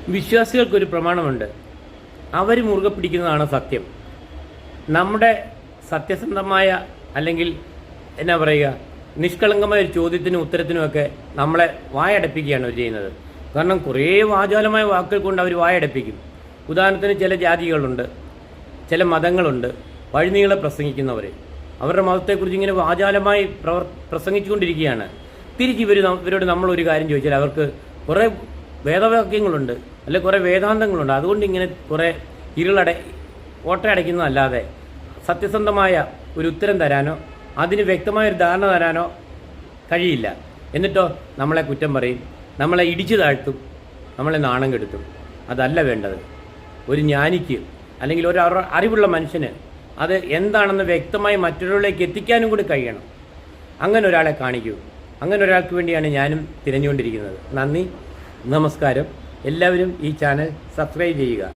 വിശ്വാസികൾക്കൊരു പ്രമാണമുണ്ട്. അവർ മുറുകെ പിടിക്കുന്നതാണ് സത്യം. നമ്മുടെ സത്യസന്ധമായ അല്ലെങ്കിൽ എന്നാ പറയുക, നിഷ്കളങ്കമായ ഒരു ചോദ്യത്തിനും ഉത്തരത്തിനുമൊക്കെ നമ്മളെ വായടപ്പിക്കുകയാണ് അവർ ചെയ്യുന്നത്. കാരണം കുറേ വാചാലമായ വാക്കുകൾ കൊണ്ട് അവർ വായടപ്പിക്കും. ഉദാഹരണത്തിന് ചില ജാതികളുണ്ട്, ചില മതങ്ങളുണ്ട്, വഴിനീളെ പ്രസംഗിക്കുന്നവർ. അവരുടെ മതത്തെക്കുറിച്ച് ഇങ്ങനെ വാചാലമായി പ്രസംഗിച്ചുകൊണ്ടിരിക്കുകയാണ്. തിരിച്ച് ഇവരോട് നമ്മളൊരു കാര്യം ചോദിച്ചാൽ അവർക്ക് കുറേ വേദവാക്യങ്ങളുണ്ട്, അല്ലെങ്കിൽ കുറേ വേദാന്തങ്ങളുണ്ട്. അതുകൊണ്ട് ഇങ്ങനെ കുറേ ഓട്ടയടയ്ക്കുന്നതല്ലാതെ സത്യസന്ധമായ ഒരു ഉത്തരം തരാനോ അതിന് വ്യക്തമായൊരു ധാരണ തരാനോ കഴിയില്ല. എന്നിട്ടോ നമ്മളെ കുറ്റം പറയും, നമ്മളെ ഇടിച്ചു താഴ്ത്തും, നമ്മളെ നാണം കെടുത്തും. അതല്ല വേണ്ടത്. ഒരു ജ്ഞാനിക്ക് അല്ലെങ്കിൽ ഒരു അറിവുള്ള മനുഷ്യന് അത് എന്താണെന്ന് വ്യക്തമായി മറ്റൊരാളിലേക്ക് എത്തിക്കാനും കൂടി കഴിയണം. അങ്ങനെ ഒരാളെ കാണിക്കൂ. അങ്ങനെ ഒരാൾക്ക് വേണ്ടിയാണ് ഞാനും തിരഞ്ഞുകൊണ്ടിരിക്കുന്നത്. നന്ദി, നമസ്കാരം. എല്ലാവരും ഈ ചാനൽ സബ്സ്ക്രൈബ് ചെയ്യുക.